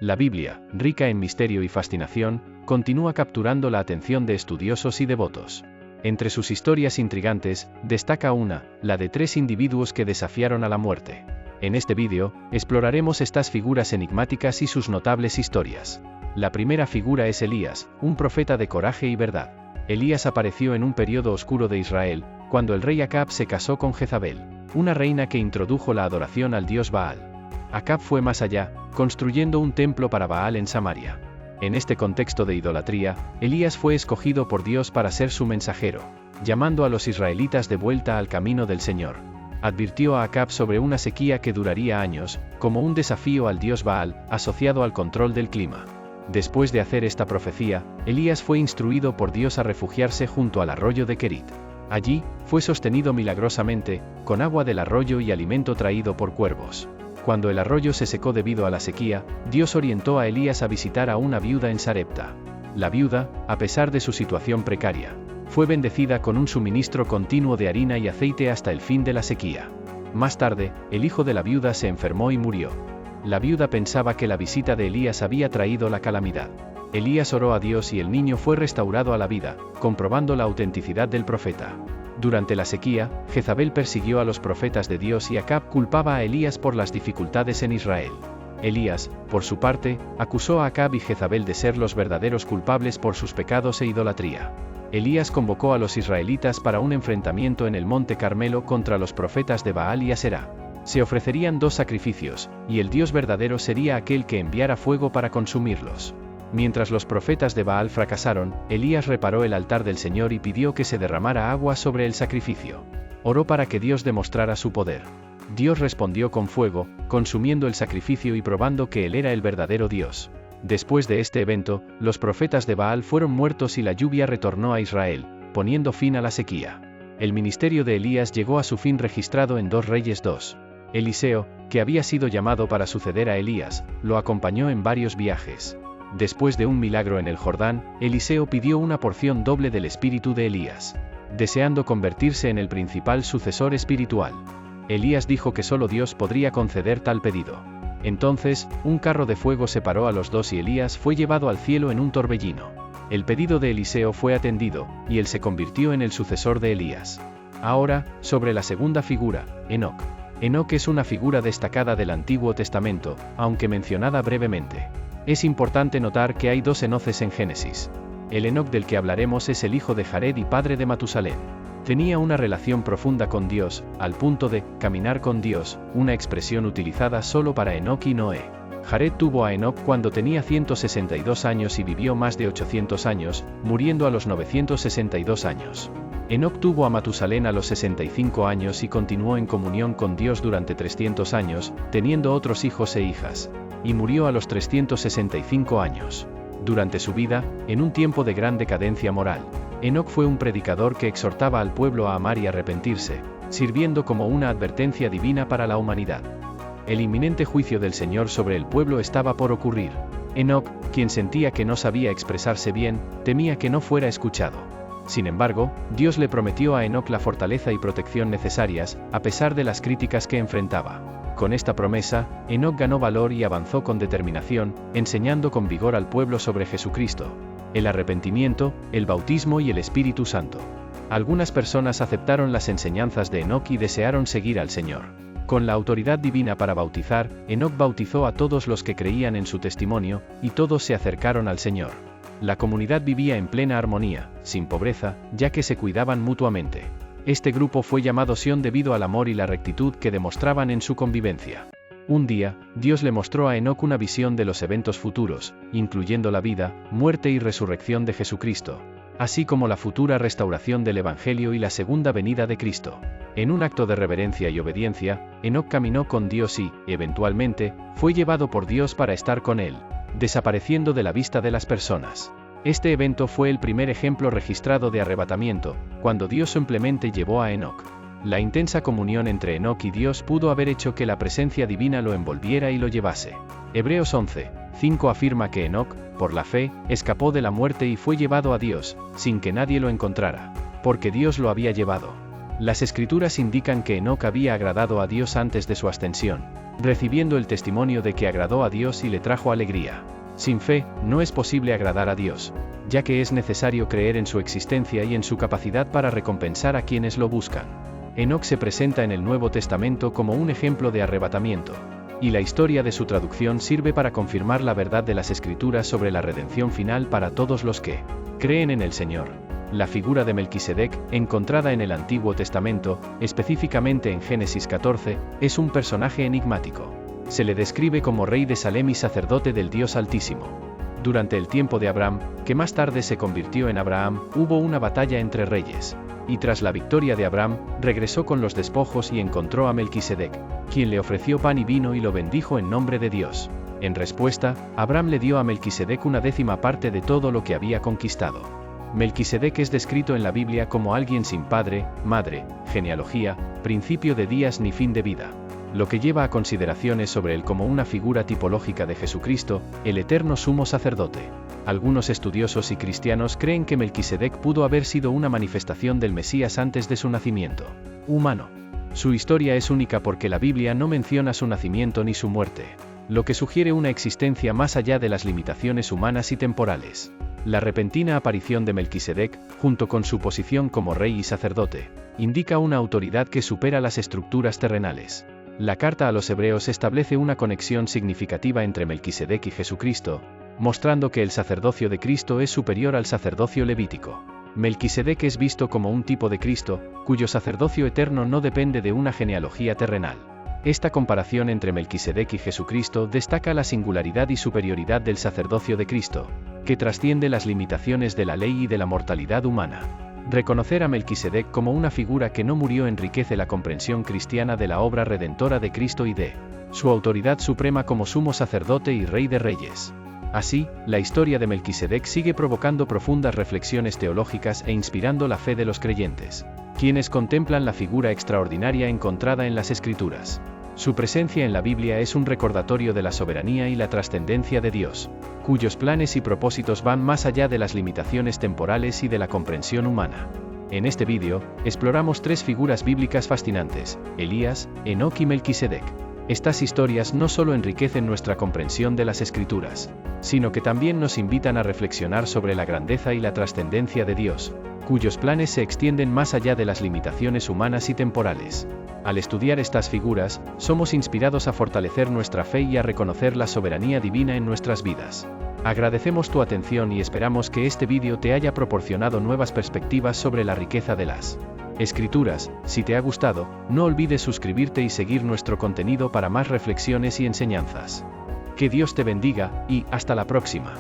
La Biblia, rica en misterio y fascinación, continúa capturando la atención de estudiosos y devotos. Entre sus historias intrigantes, destaca una, la de 3 individuos que desafiaron a la muerte. En este vídeo, exploraremos estas figuras enigmáticas y sus notables historias. La primera figura es Elías, un profeta de coraje y verdad. Elías apareció en un periodo oscuro de Israel, cuando el rey Acab se casó con Jezabel, una reina que introdujo la adoración al dios Baal. Acab fue más allá, construyendo un templo para Baal en Samaria. En este contexto de idolatría, Elías fue escogido por Dios para ser su mensajero, llamando a los israelitas de vuelta al camino del Señor. Advirtió a Acab sobre una sequía que duraría años, como un desafío al dios Baal, asociado al control del clima. Después de hacer esta profecía, Elías fue instruido por Dios a refugiarse junto al arroyo de Kerit. Allí, fue sostenido milagrosamente, con agua del arroyo y alimento traído por cuervos. Cuando el arroyo se secó debido a la sequía, Dios orientó a Elías a visitar a una viuda en Sarepta. La viuda, a pesar de su situación precaria, fue bendecida con un suministro continuo de harina y aceite hasta el fin de la sequía. Más tarde, el hijo de la viuda se enfermó y murió. La viuda pensaba que la visita de Elías había traído la calamidad. Elías oró a Dios y el niño fue restaurado a la vida, comprobando la autenticidad del profeta. Durante la sequía, Jezabel persiguió a los profetas de Dios y Acab culpaba a Elías por las dificultades en Israel. Elías, por su parte, acusó a Acab y Jezabel de ser los verdaderos culpables por sus pecados e idolatría. Elías convocó a los israelitas para un enfrentamiento en el monte Carmelo contra los profetas de Baal y Aserá. Se ofrecerían 2 sacrificios, y el Dios verdadero sería aquel que enviara fuego para consumirlos. Mientras los profetas de Baal fracasaron, Elías reparó el altar del Señor y pidió que se derramara agua sobre el sacrificio. Oró para que Dios demostrara su poder. Dios respondió con fuego, consumiendo el sacrificio y probando que Él era el verdadero Dios. Después de este evento, los profetas de Baal fueron muertos y la lluvia retornó a Israel, poniendo fin a la sequía. El ministerio de Elías llegó a su fin registrado en 2 Reyes 2. Eliseo, que había sido llamado para suceder a Elías, lo acompañó en varios viajes. Después de un milagro en el Jordán, Eliseo pidió una porción doble del espíritu de Elías, deseando convertirse en el principal sucesor espiritual. Elías dijo que solo Dios podría conceder tal pedido. Entonces, un carro de fuego separó a los 2 y Elías fue llevado al cielo en un torbellino. El pedido de Eliseo fue atendido, y él se convirtió en el sucesor de Elías. Ahora, sobre la segunda figura, Enoc. Enoc es una figura destacada del Antiguo Testamento, aunque mencionada brevemente. Es importante notar que hay 2 Enoces en Génesis. El Enoc del que hablaremos es el hijo de Jared y padre de Matusalén. Tenía una relación profunda con Dios, al punto de caminar con Dios, una expresión utilizada solo para Enoc y Noé. Jared tuvo a Enoc cuando tenía 162 años y vivió más de 800 años, muriendo a los 962 años. Enoc tuvo a Matusalén a los 65 años y continuó en comunión con Dios durante 300 años, teniendo otros hijos e hijas. Y murió a los 365 años. Durante su vida, en un tiempo de gran decadencia moral, Enoc fue un predicador que exhortaba al pueblo a amar y arrepentirse, sirviendo como una advertencia divina para la humanidad. El inminente juicio del Señor sobre el pueblo estaba por ocurrir. Enoc, quien sentía que no sabía expresarse bien, temía que no fuera escuchado. Sin embargo, Dios le prometió a Enoc la fortaleza y protección necesarias, a pesar de las críticas que enfrentaba. Con esta promesa, Enoc ganó valor y avanzó con determinación, enseñando con vigor al pueblo sobre Jesucristo, el arrepentimiento, el bautismo y el Espíritu Santo. Algunas personas aceptaron las enseñanzas de Enoc y desearon seguir al Señor. Con la autoridad divina para bautizar, Enoc bautizó a todos los que creían en su testimonio, y todos se acercaron al Señor. La comunidad vivía en plena armonía, sin pobreza, ya que se cuidaban mutuamente. Este grupo fue llamado Sión debido al amor y la rectitud que demostraban en su convivencia. Un día, Dios le mostró a Enoc una visión de los eventos futuros, incluyendo la vida, muerte y resurrección de Jesucristo, así como la futura restauración del Evangelio y la segunda venida de Cristo. En un acto de reverencia y obediencia, Enoc caminó con Dios y, eventualmente, fue llevado por Dios para estar con él, desapareciendo de la vista de las personas. Este evento fue el primer ejemplo registrado de arrebatamiento, cuando Dios simplemente llevó a Enoc. La intensa comunión entre Enoc y Dios pudo haber hecho que la presencia divina lo envolviera y lo llevase. Hebreos 11:5 afirma que Enoc, por la fe, escapó de la muerte y fue llevado a Dios, sin que nadie lo encontrara, porque Dios lo había llevado. Las escrituras indican que Enoc había agradado a Dios antes de su ascensión. recibiendo el testimonio de que agradó a Dios y le trajo alegría. Sin fe, no es posible agradar a Dios, ya que es necesario creer en su existencia y en su capacidad para recompensar a quienes lo buscan. Enoc se presenta en el Nuevo Testamento como un ejemplo de arrebatamiento, y la historia de su traducción sirve para confirmar la verdad de las Escrituras sobre la redención final para todos los que creen en el Señor. La figura de Melquisedec, encontrada en el Antiguo Testamento, específicamente en Génesis 14, es un personaje enigmático. Se le describe como rey de Salem y sacerdote del Dios Altísimo. Durante el tiempo de Abraham, que más tarde se convirtió en Abraham, hubo una batalla entre reyes. Y tras la victoria de Abraham, regresó con los despojos y encontró a Melquisedec, quien le ofreció pan y vino y lo bendijo en nombre de Dios. En respuesta, Abraham le dio a Melquisedec una 10ª parte de todo lo que había conquistado. Melquisedec es descrito en la Biblia como alguien sin padre, madre, genealogía, principio de días ni fin de vida. Lo que lleva a consideraciones sobre él como una figura tipológica de Jesucristo, el eterno sumo sacerdote. Algunos estudiosos y cristianos creen que Melquisedec pudo haber sido una manifestación del Mesías antes de su nacimiento humano. Su historia es única porque la Biblia no menciona su nacimiento ni su muerte, lo que sugiere una existencia más allá de las limitaciones humanas y temporales. La repentina aparición de Melquisedec, junto con su posición como rey y sacerdote, indica una autoridad que supera las estructuras terrenales. La carta a los Hebreos establece una conexión significativa entre Melquisedec y Jesucristo, mostrando que el sacerdocio de Cristo es superior al sacerdocio levítico. Melquisedec es visto como un tipo de Cristo, cuyo sacerdocio eterno no depende de una genealogía terrenal. Esta comparación entre Melquisedec y Jesucristo destaca la singularidad y superioridad del sacerdocio de Cristo, que trasciende las limitaciones de la ley y de la mortalidad humana. Reconocer a Melquisedec como una figura que no murió enriquece la comprensión cristiana de la obra redentora de Cristo y de su autoridad suprema como sumo sacerdote y rey de reyes. Así, la historia de Melquisedec sigue provocando profundas reflexiones teológicas e inspirando la fe de los creyentes, quienes contemplan la figura extraordinaria encontrada en las Escrituras. Su presencia en la Biblia es un recordatorio de la soberanía y la trascendencia de Dios, cuyos planes y propósitos van más allá de las limitaciones temporales y de la comprensión humana. En este vídeo, exploramos 3 figuras bíblicas fascinantes: Elías, Enoc y Melquisedec. Estas historias no solo enriquecen nuestra comprensión de las Escrituras, sino que también nos invitan a reflexionar sobre la grandeza y la trascendencia de Dios, cuyos planes se extienden más allá de las limitaciones humanas y temporales. Al estudiar estas figuras, somos inspirados a fortalecer nuestra fe y a reconocer la soberanía divina en nuestras vidas. Agradecemos tu atención y esperamos que este vídeo te haya proporcionado nuevas perspectivas sobre la riqueza de las Escrituras. Si te ha gustado, no olvides suscribirte y seguir nuestro contenido para más reflexiones y enseñanzas. Que Dios te bendiga, y hasta la próxima.